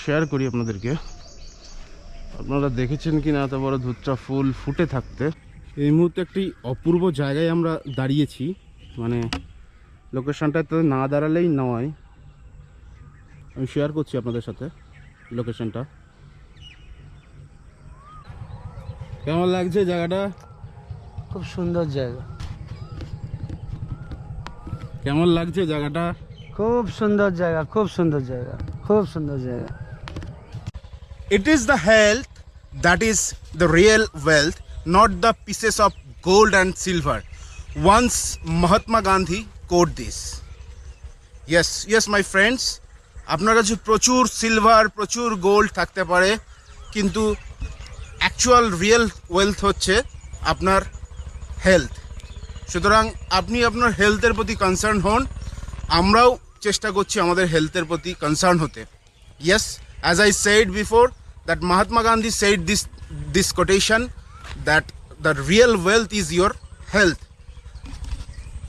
Share করি আপনাদেরকে। আপনারা দেখেছেন কি না এত বড় ধুতরা ফুল ফুটে থাকতে। এই মুহূর্তে একটি অপূর্ব জায়গায় আমরা দাঁড়িয়েছি, মানে লোকেশনটাতে না দাঁড়ালেই নয়। আমি শেয়ার করছি আপনাদের সাথে লোকেশনটা। কেমন লাগছে জায়গাটা? খুব সুন্দর জায়গা, কেমন লাগছে জায়গাটা? খুব সুন্দর জায়গা, খুব সুন্দর জায়গা, খুব সুন্দর জায়গা। It is the health that is the real wealth, not the pieces of gold and silver. Once Mahatma Gandhi quote this. Yes, my friends. আপনার কাছে প্রচুর সিলভার, প্রচুর গোল্ড থাকতে পারে, কিন্তু অ্যাকচুয়াল রিয়েল ওয়েলথ হচ্ছে আপনার হেলথ। সুতরাং আপনি আপনার হেলথের প্রতি কনসার্ন হন। আমরাও চেষ্টা করছি আমাদের হেলথের প্রতি কনসার্ন হতে। Yes, as I said before, that Mahatma Gandhi said this quotation, that the real wealth is your health.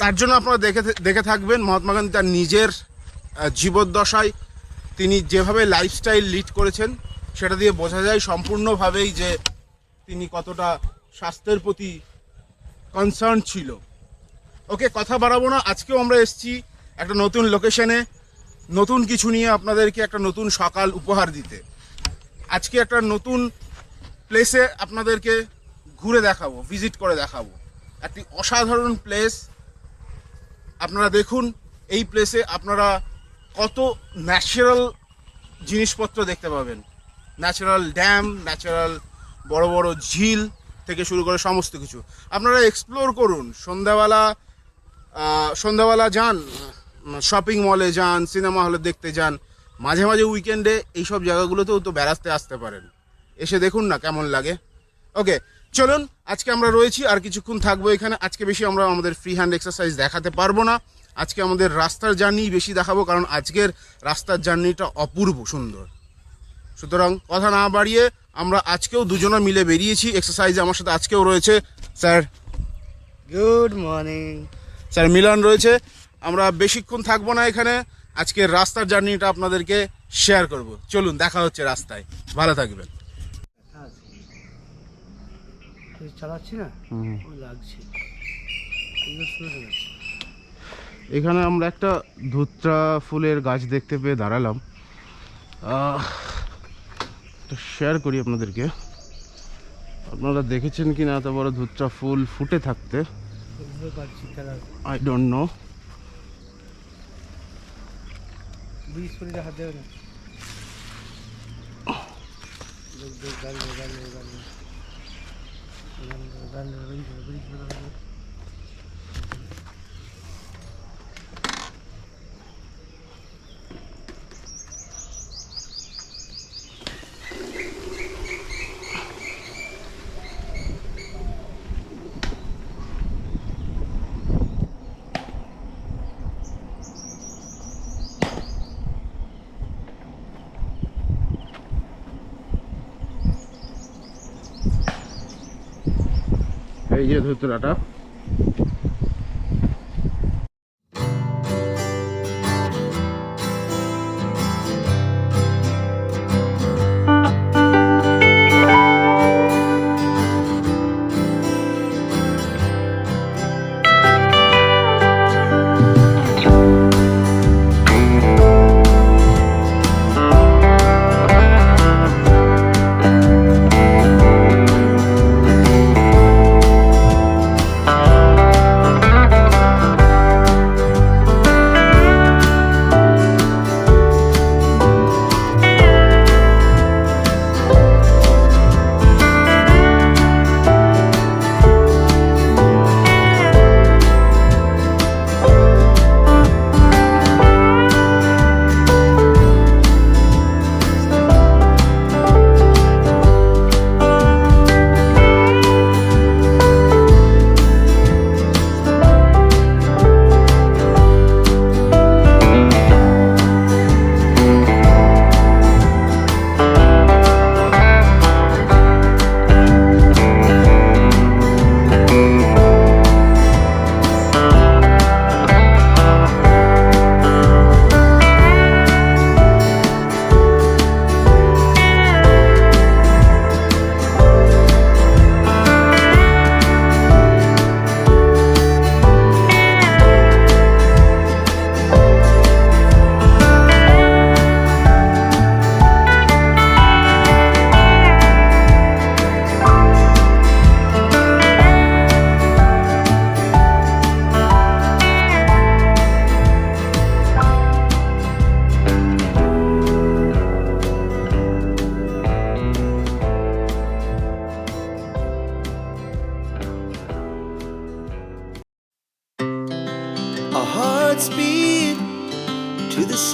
তার জন্য আপনারা দেখে থাকবেন মহাত্মা গান্ধী তার নিজের জীবদ্দশায় তিনি যেভাবে লাইফস্টাইল লিড করেছেন, সেটা দিয়ে বোঝা যায় সম্পূর্ণভাবেই যে তিনি কতটা স্বাস্থ্যের প্রতি কনসার্ন ছিল। ওকে, কথা বাড়াবো না। আজকেও আমরা এসেছি একটা নতুন লোকেশনে, নতুন কিছু নিয়ে আপনাদেরকে একটা নতুন সকাল উপহার দিতে। আজকে একটা নতুন প্লেসে আপনাদেরকে ঘুরে দেখাবো, ভিজিট করে দেখাবো। একটি অসাধারণ প্লেস। আপনারা দেখুন এই প্লেসে আপনারা কত ন্যাচারাল জিনিসপত্র দেখতে পাবেন। ন্যাচারাল ড্যাম, ন্যাচারাল বড় বড় ঝিল থেকে শুরু করে সমস্ত কিছু আপনারা এক্সপ্লোর করুন। সন্ধ্যাবেলা যান, শপিং মলে যান, সিনেমা হলে দেখতে যান, মাঝে মাঝে উইকেন্ডে এইসব জায়গাগুলোতেও তো বেড়াতে আসতে পারেন। এসে দেখুন না কেমন লাগে। ওকে, চলুন। আজকে আমরা রয়েছি, আর কিছুক্ষণ থাকবো এখানে। আজকে বেশি আমরা আমাদের ফ্রি হ্যান্ড এক্সারসাইজ দেখাতে পারবো না। আজকে আমাদের রাস্তার জার্নি বেশি দেখাবো, কারণ আজকের রাস্তার জার্নিটা অপূর্ব সুন্দর। সুতরাং কথা না বাড়িয়ে আমরা আজকেও দুজনে মিলে বেরিয়েছি এক্সারসাইজে। আমার সাথে আজকেও রয়েছে স্যার। Good morning. স্যার মিলন রয়েছে। আমরা বেশিক্ষণ থাকবো না এখানে, আজকের রাস্তার জার্নিটা আপনাদেরকে শেয়ার করব। চলুন, দেখা হচ্ছে রাস্তায়। ভালো থাকবেন। চালাচ্ছি না, লাগছে। এখানে আমরা একটা ধুতরা ফুলের গাছ দেখতে পেয়ে দাঁড়ালাম। শেয়ার করি আপনাদেরকে। আপনারা দেখেছেন কি না এত বড় ধুতরা ফুল ফুটে থাকতে? I don't know. হাত দেবে না। এই যে ধুতরাটা।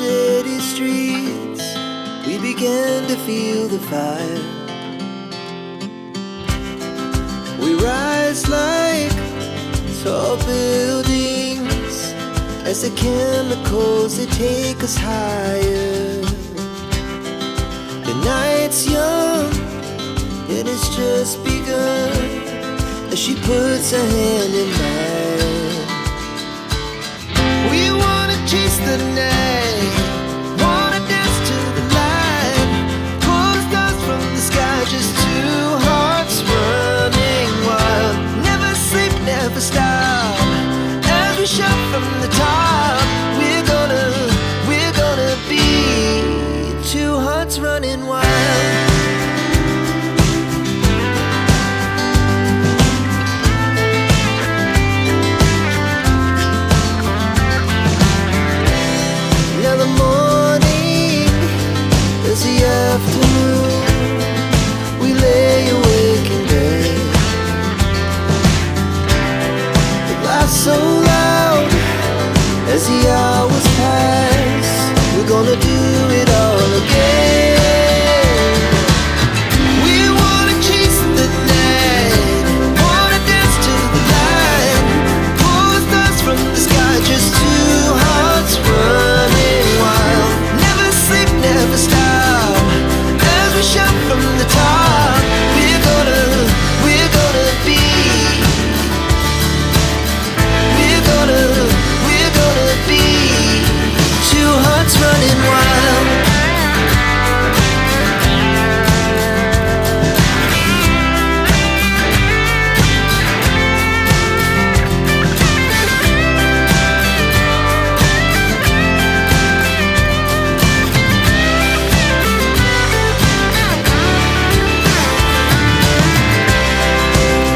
city streets, we began to feel the fire. We rise like tall buildings as the chemicals they take us higher. The night's young and it's just begun as she puts her hand in mine. We wanna chase the night, wanna dance to the light, pull the stars from the sky, just two hearts running wild. Never sleep, never stop, as we shout from the top. We're gonna be two hearts running wild. Now the morning is the afternoon. We lay awake in bed. The laughs so loud as the hours pass. We're gonna do it all again. We wanna chase the night, wanna dance to the light, pull the stars from the sky, just two hearts running wild. Never sleep, never stop, as we shout from the top. We're gonna be, we're gonna be two hearts running wild.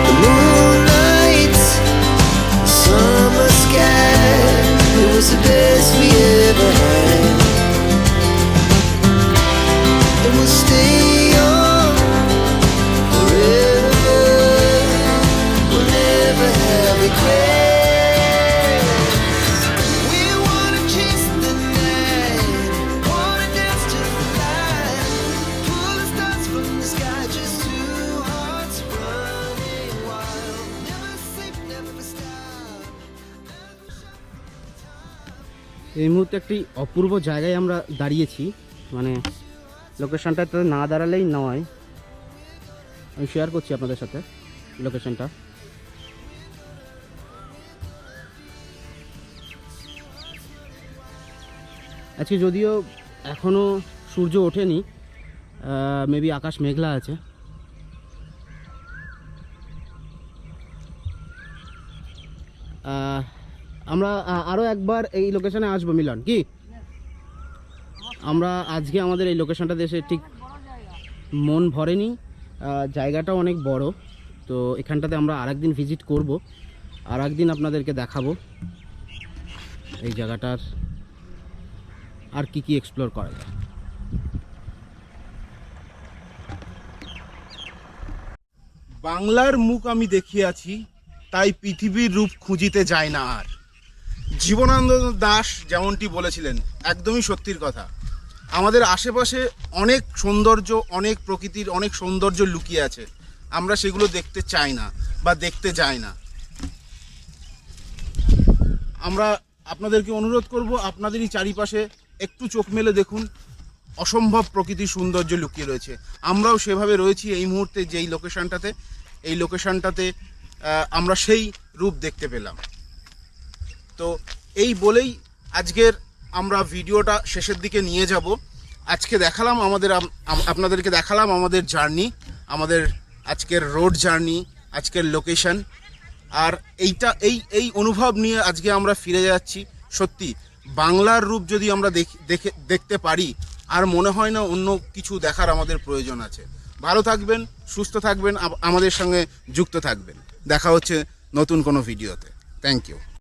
The moonlight, summer sky, it was the best we ever had. And we'll stay young forever, we'll never have regrets. We wanna chase the night, wanna dance to the light, pull the stars from the sky, just two hearts running wild. Never sleep, never stop. এই মুহূর্তে একটি অপূর্ব জায়গায় আমরা দাঁড়িয়েছি, মানে লোকেশনটাতে না দাঁড়ালেই নয়। আমি শেয়ার করছি আপনাদের সাথে লোকেশনটা। আজকে যদিও এখনও সূর্য ওঠেনি, মেবি আকাশ মেঘলা আছে। আমরা আরও একবার এই লোকেশনে আসবো মিলন, কি আমরা আজকে আমাদের এই লোকেশনটাতে এসে ঠিক মন ভরেনি। জায়গাটাও অনেক বড়, তো এখানটাতে আমরা আরেকদিন ভিজিট করব, আর একদিন আপনাদেরকে দেখাবো এই জায়গাটার আর কি কি এক্সপ্লোর করা যায়। বাংলার মুখ আমি দেখিয়াছি, তাই পৃথিবীর রূপ খুঁজিতে যায় না আর। জীবনানন্দ দাশ যেমনটি বলেছিলেন, একদমই সত্যির কথা। আমাদের আশেপাশে অনেক সৌন্দর্য, অনেক প্রকৃতির অনেক সৌন্দর্য লুকিয়ে আছে, আমরা সেগুলো দেখতে চাই না বা দেখতে যাই না। আমরা আপনাদেরকে অনুরোধ করব, আপনাদেরই চারিপাশে একটু চোখ মেলে দেখুন, অসম্ভব প্রকৃতির সৌন্দর্য লুকিয়ে রয়েছে। আমরাও সেভাবে রয়েছি এই মুহূর্তে যেই লোকেশনটাতে, এই লোকেশনটাতে আমরা সেই রূপ দেখতে পেলাম। তো এই বলেই আজকের আমরা ভিডিওটা শেষের দিকে নিয়ে যাব। আজকে দেখালাম আপনাদেরকে দেখালাম আমাদের জার্নি, আমাদের আজকের রোড জার্নি, আজকের লোকেশন। আর এই অনুভব নিয়ে আজকে আমরা ফিরে যাচ্ছি। সত্যি বাংলার রূপ যদি আমরা দেখতে পারি, আর মনে হয় না অন্য কিছু দেখার আমাদের প্রয়োজন আছে। ভালো থাকবেন, সুস্থ থাকবেন, আমাদের সঙ্গে যুক্ত থাকবেন। দেখা হচ্ছে নতুন কোনো ভিডিওতে। Thank you.